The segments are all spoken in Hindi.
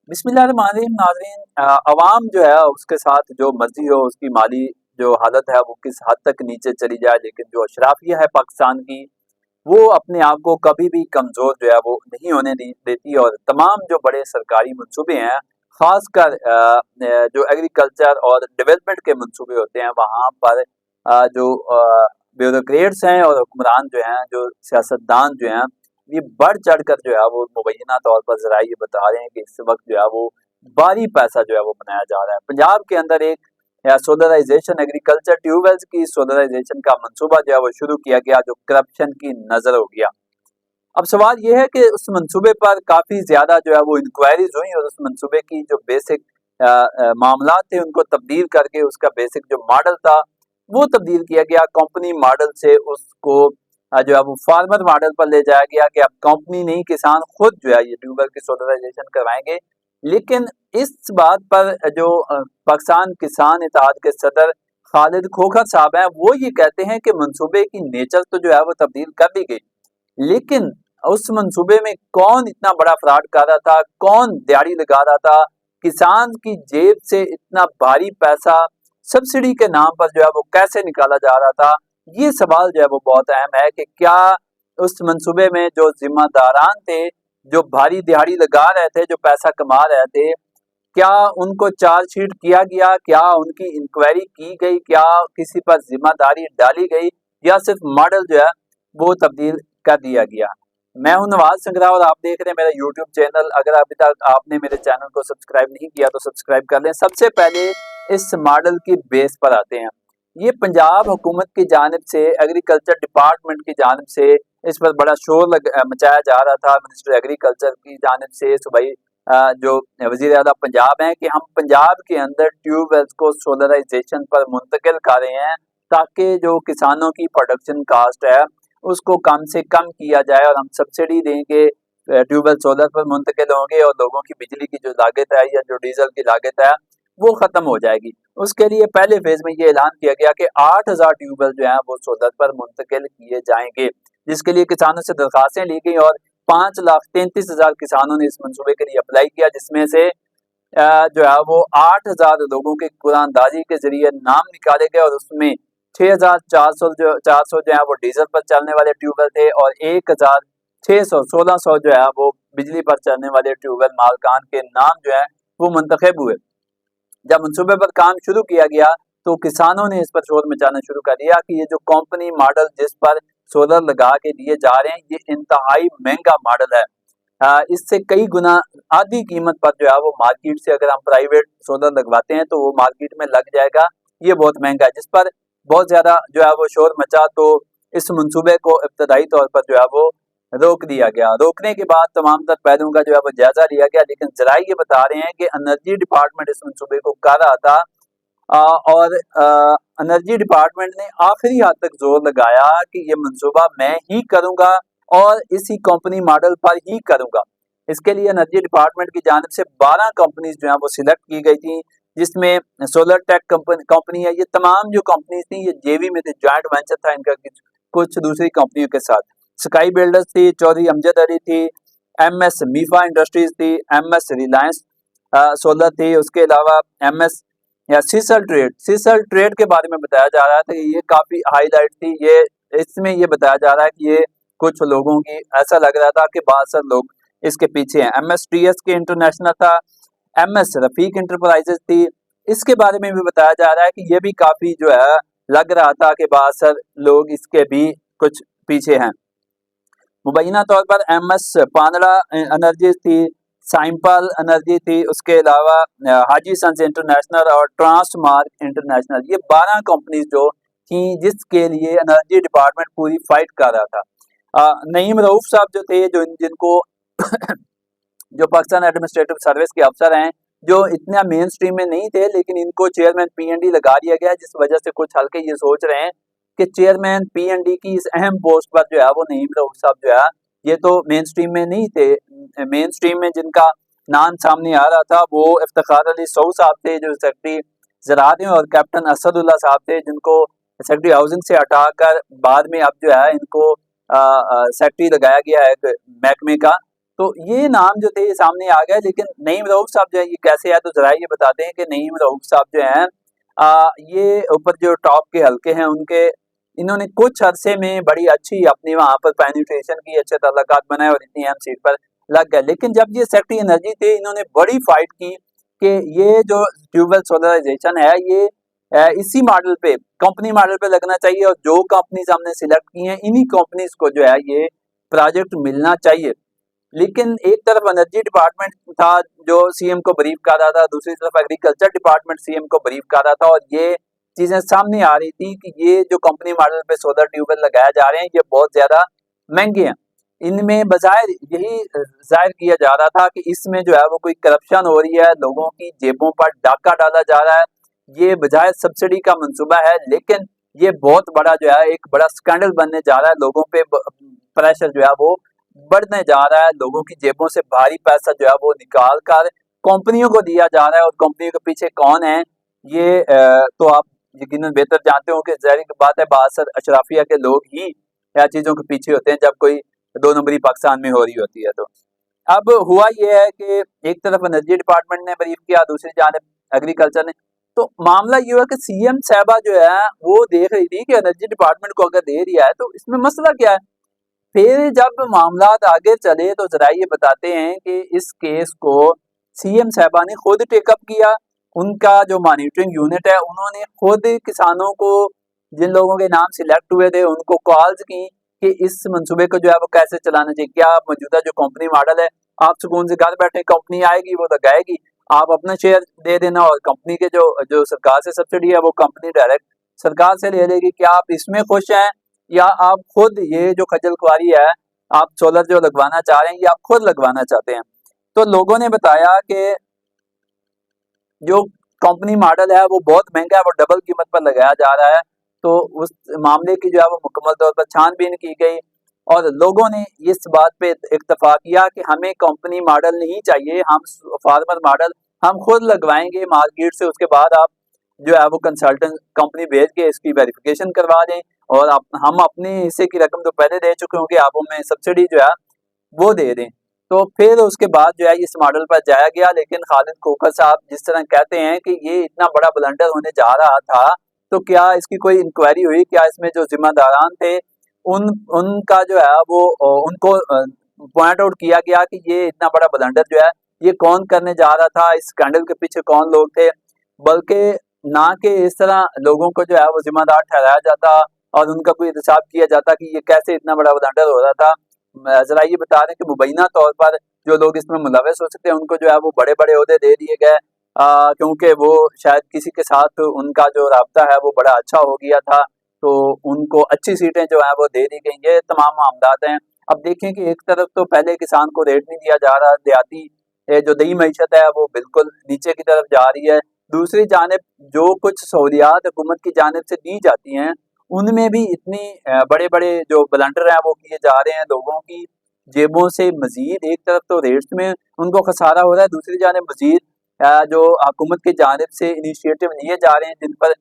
बिस्मिल्लाहिर्रहमानिर्रहीम। नाज़रीन, अवाम जो है उसके साथ जो मर्जी हो उसकी माली जो हालत है वो किस हद तक नीचे चली जाए, लेकिन जो अशराफिया है पाकिस्तान की वो अपने आप को कभी भी कमज़ोर जो है वो नहीं होने देती। और तमाम जो बड़े सरकारी मंसूबे हैं, ख़ासकर जो एग्रीकल्चर और डेवलपमेंट के मंसूबे होते हैं वहाँ पर जो ब्यूरोक्रेट्स हैं और हुक्मरान जो हैं, जो सियासतदान जो हैं, ये बढ़ चढ़कर जो है वो मुबैना तौर पर ज़रा ये बता रहे हैं कि इस वक्त जो है वो भारी पैसा जो है वो बनाया जा रहा है। पंजाब के अंदर एक सोलराइजेशन, एग्रीकल्चर ट्यूबवेल्स की सोलराइजेशन का मंसूबा जो है वो शुरू किया गया, जो करप्शन की नजर हो गया। अब सवाल ये है कि उस मंसूबे पर काफी ज्यादा जो है वो इंक्वायरीज हुई और उस मंसूबे की जो बेसिक मामलात थे उनको तब्दील करके उसका बेसिक जो मॉडल था वो तब्दील किया गया। कंपनी मॉडल से उसको जो है वो फार्मर मॉडल पर ले जाया गया कि अब कंपनी नहीं, किसान खुद जो है ये ट्यूबवेल की सोलराइजेशन करवाएंगे। लेकिन इस बात पर जो पाकिस्तान किसान इत्तेहाद के सदर खालिद खोखर साहब हैं, वो ये कहते हैं कि मंसूबे की नेचर तो जो है वो तब्दील कर दी गई, लेकिन उस मंसूबे में कौन इतना बड़ा फ्रॉड कर रहा था, कौन दिहाड़ी लगा रहा था, किसान की जेब से इतना भारी पैसा सब्सिडी के नाम पर जो है वो कैसे निकाला जा रहा था। ये सवाल जो है वो बहुत अहम है कि क्या उस मंसूबे में जो जिम्मेदारान थे, जो भारी दिहाड़ी लगा रहे थे, जो पैसा कमा रहे थे, क्या उनको चार्जशीट किया गया, क्या उनकी इंक्वायरी की गई, क्या किसी पर जिम्मेदारी डाली गई, या सिर्फ मॉडल जो है वो तब्दील कर दिया गया। मैं हूं नवाज संगरा और आप देख रहे हैं मेरा यूट्यूब चैनल। अगर अभी तक आपने मेरे चैनल को सब्सक्राइब नहीं किया तो सब्सक्राइब कर लें। सबसे पहले इस मॉडल की बेस पर आते हैं। ये पंजाब हुकूमत की जानिब से, एग्रीकल्चर डिपार्टमेंट की जानिब से इस पर बड़ा शोर मचाया जा रहा था। मिनिस्टर एग्रीकल्चर की जानिब से सूबाई जो वजीर आला पंजाब हैं कि हम पंजाब के अंदर ट्यूबवेल्स को सोलराइजेशन पर मुंतकिल कर रहे हैं, ताकि जो किसानों की प्रोडक्शन कास्ट है उसको कम से कम किया जाए और हम सब्सिडी देंगे, ट्यूबवेल सोलर पर मुंतकिल होंगे और लोगों की बिजली की जो लागत है या जो डीजल की लागत है वो खत्म हो जाएगी। उसके लिए पहले फेज में ये ऐलान किया गया कि 8,000 ट्यूबवेल जो है वो सोलर पर मुंतकिल किए जाएंगे, जिसके लिए किसानों से दरखास्तें ली गई और 5,33,000 किसानों ने इस मंसूबे के लिए अप्लाई किया, जिसमें से जो है वो 8,000 लोगों के कुरानदाजी के जरिए नाम निकाले गए और उसमें 6,400 जो है वो डीजल पर चलने वाले ट्यूबवेल थे और 1,600 जो है वो बिजली पर चलने वाले ट्यूबवेल मालकान के नाम जो है वो मुंतखब हुए। जब मंसूबे पर काम शुरू किया गया तो किसानों ने इस पर शोर मचाना शुरू कर दिया कि ये जो कंपनी मॉडल जिस पर सोलर लगा के दिए जा रहे हैं ये इंतहाई महंगा मॉडल है। इससे कई गुना आधी कीमत पर जो है वो मार्केट से अगर हम प्राइवेट सोलर लगवाते हैं तो वो मार्केट में लग जाएगा, ये बहुत महंगा है। जिस पर बहुत ज्यादा जो है वो शोर मचा तो इस मंसूबे को इब्तदाई तौर पर जो है वो रोक दिया गया। रोकने के बाद तमाम तर पहलुओं का जो है वो जायजा लिया गया, लेकिन जराये ये बता रहे हैं कि एनर्जी डिपार्टमेंट इस मंसूबे को कर रहा था और एनर्जी डिपार्टमेंट ने आखिरी हद तक जोर लगाया कि ये मंसूबा मैं ही करूंगा और इसी कंपनी मॉडल पर ही करूंगा। इसके लिए एनर्जी डिपार्टमेंट की जानिब से 12 कंपनीज जो है वो सिलेक्ट की गई थी, जिसमें सोलर टेक कंपनी है। ये तमाम जो कंपनीज थी ये जेवी में थे, जॉइंट वेंचर था इनका कुछ दूसरी कंपनियों के साथ। स्काई बिल्डर्स थी, चौधरी अमजद अली थी, एमएस मीफा इंडस्ट्रीज थी, एमएस रिलायंस सोलर थी, उसके अलावा एमएस या सीसल ट्रेड के बारे में बताया जा रहा था कि ये काफी हाईलाइट थी। ये इसमें ये बताया जा रहा है कि ये कुछ लोगों की ऐसा लग रहा था कि बासर लोग इसके पीछे हैं। एमएसटीएस के इंटरनेशनल था, एमएस रफीक इंटरप्राइजेस थी। इसके बारे में भी बताया जा रहा है कि ये भी काफी जो है लग रहा था कि बासर लोग इसके भी कुछ पीछे हैं। मुबैना तौर पर एमएस पानड़ा एनर्जी थी, साइंपल एनर्जी थी, उसके अलावा हाजी सन्स इंटरनेशनल और ट्रांसमार्क इंटरनेशनल, ये 12 कंपनीज जो थी जिसके लिए एनर्जी डिपार्टमेंट पूरी फाइट कर रहा था। नईम रऊफ साहब जो थे, जो जिनको जो पाकिस्तान एडमिनिस्ट्रेटिव सर्विस के अफसर हैं, जो इतना मेन स्ट्रीम में नहीं थे, लेकिन इनको चेयरमैन पीएनडी लगा दिया गया, जिस वजह से कुछ हल्के ये सोच रहे हैं कि चेयरमैन पीएनडी की इस अहम पोस्ट पर जो है वो नईम रऊफ साहब जो है ये तो मेन स्ट्रीम में नहीं थे। मेन स्ट्रीम में जिनका नाम सामने आ रहा था वो इफ्तिखार अली सऊ साहब थे, जो सेक्रेटरी ज़राअत हैं, और कैप्टन असदुल्ला साहब थे, जिनको सेक्रेटरी हाउसिंग से हटाकर बाद में अब जो है इनको सेक्रेटरी लगाया गया है महकमे का। तो ये नाम जो थे सामने आ गए, लेकिन नईम रऊफ साहब जो है ये कैसे है, तो जरा ये बताते हैं कि नईम रऊफ साहब जो हैं ये ऊपर जो टॉप के हल्के हैं उनके, इन्होंने कुछ अरसे में बड़ी अच्छी अपनी वहाँ पर पेनिट्रेशन की, अच्छे ताल्लुकात बनाए और इतनी अहम सीट पर लग गए। लेकिन जब ये सेक्रेटरी एनर्जी थे, इन्होंने बड़ी फाइट की कि ये जो ट्यूबवेल सोलराइजेशन है ये इसी मॉडल पे, कंपनी मॉडल पे लगना चाहिए, और जो कंपनीज हमने सिलेक्ट की हैं इन्हीं कंपनीज को जो है ये प्रोजेक्ट मिलना चाहिए। लेकिन एक तरफ एनर्जी डिपार्टमेंट था जो सीएम को ब्रीफ कर रहा था, दूसरी तरफ एग्रीकल्चर डिपार्टमेंट सीएम को ब्रीफ कर रहा था, और ये चीजें सामने आ रही थी कि ये जो कंपनी मॉडल पे सोलर ट्यूबवेल लगाए जा रहे हैं ये बहुत ज्यादा महंगे हैं। इनमें बजाय यही जाहिर किया जा रहा था कि इसमें जो है वो कोई करप्शन हो रही है, लोगों की जेबों पर डाका डाला जा रहा है, ये बजाय सब्सिडी का मंसूबा है। लेकिन ये बहुत बड़ा जो है एक बड़ा स्कैंडल बनने जा रहा है, लोगों पे प्रेशर जो है वो बढ़ने जा रहा है, लोगों की जेबों से भारी पैसा जो है वो निकाल कर कंपनियों को दिया जा रहा है, और कंपनियों के पीछे कौन है ये तो आप यकीनन बेहतर जानते हो कि ज़ाहिर बात है बासर अशराफिया के लोग ही या चीज़ों के पीछे होते हैं जब कोई दो नंबरी पाकिस्तान में हो रही होती है। तो अब हुआ ये है कि एक तरफ एनर्जी डिपार्टमेंट ने ब्रीफ किया, दूसरी जानब एग्रीकल्चर ने। तो मामला ये हुआ कि सीएम साहबा जो है वो देख रही थी कि एनर्जी डिपार्टमेंट को अगर दे दिया है तो इसमें मसला क्या है। फिर जब मामला आगे चले तो जरा ये बताते हैं कि इस केस को सीएम साहबा ने खुद टेकअप किया। उनका जो मॉनिटरिंग यूनिट है उन्होंने खुद किसानों को, जिन लोगों के नाम सिलेक्ट हुए थे, उनको कॉल्स की कि इस मंसूबे को जो है वो कैसे चलाना चाहिए। क्या आप मौजूदा जो कंपनी मॉडल है, आप सुकून से घर बैठे, कंपनी आएगी वो लगाएगी, आप अपना शेयर दे देना, और कंपनी के जो जो सरकार से सब्सिडी है वो कंपनी डायरेक्ट सरकार से ले लेगी। क्या आप इसमें खुश हैं, या आप खुद ये जो खजल खुआरी है, आप सोलर जो लगवाना चाह रहे हैं, ये आप खुद लगवाना चाहते हैं। तो लोगों ने बताया कि जो कंपनी मॉडल है वो बहुत महंगा है, वो डबल कीमत पर लगाया जा रहा है। तो उस मामले की जो है वो मुकम्मल तौर पर छानबीन की गई, और लोगों ने इस बात पे इत्तेफाक किया कि हमें कंपनी मॉडल नहीं चाहिए, हम फार्मर मॉडल हम खुद लगवाएंगे मार्केट से। उसके बाद आप जो है वो कंसल्टेंट कंपनी भेज के इसकी वेरिफिकेशन करवा दें, और हम अपने हिस्से की रकम तो पहले दे चुके होंगे, आप हमें सब्सिडी जो है वो दे दें। तो फिर उसके बाद जो है इस मॉडल पर जाया गया। लेकिन खालिद खोखर साहब जिस तरह कहते हैं कि ये इतना बड़ा ब्लंडर होने जा रहा था, तो क्या इसकी कोई इंक्वायरी हुई, क्या इसमें जो जिम्मेदारान थे उन उनका जो है वो उनको पॉइंट आउट किया गया कि ये इतना बड़ा ब्लंडर जो है ये कौन करने जा रहा था, इस स्कैंडल के पीछे कौन लोग थे। बल्कि ना कि इस तरह लोगों को जो है वो जिम्मेदार ठहराया जाता और उनका कोई एहतसाब किया जाता कि ये कैसे इतना बड़ा ब्लंडर हो रहा था। जरा ये बता रहे हैं कि मुबैना तौर पर जो लोग इसमें मुलविस हो सकते हैं उनको जो है वो बड़े बड़े ओहदे दे दिए गए, क्योंकि वो शायद किसी के साथ उनका जो राब्ता है वो बड़ा अच्छा हो गया था, तो उनको अच्छी सीटें जो है वो दे दी गई। ये तमाम मामलात हैं। अब देखें कि एक तरफ तो पहले किसान को रेट नहीं दिया जा रहा, देहाती जो दही मीशत है वो बिल्कुल नीचे की तरफ जा रही है। दूसरी जानिब जो कुछ सहूलियात हुकूमत की जानिब से दी जाती हैं उनमें भी इतनी बड़े बड़े जो ब्लंडर हैं वो किए जा रहे हैं, लोगों की जेबों से मजीद। एक तरफ तो रेट्स में उनको खसारा हो रहा है, दूसरी जानिब मजीद जो हुकूमत की जानिब से इनिशिएटिव लिए जा रहे हैं जिन पर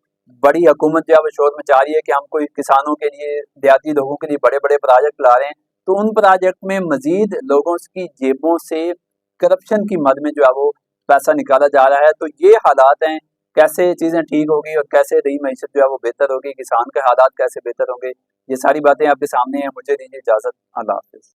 बड़ी हुकूमत जो है वो शोर मचा रही है कि हम कोई किसानों के लिए, देहाती लोगों के लिए बड़े बड़े प्रोजेक्ट ला रहे हैं। तो उन प्रोजेक्ट में मजीद लोगों की जेबों से करप्शन की मद में जो है वो पैसा निकाला जा रहा है। तो ये हालात हैं, कैसे चीज़ें ठीक होगी और कैसे रही मईशत जो है वो बेहतर होगी, किसान के हालात कैसे बेहतर होंगे, ये सारी बातें आपके सामने हैं। मुझे दीजिए इजाज़त, अल्लाह हाफ़िज़।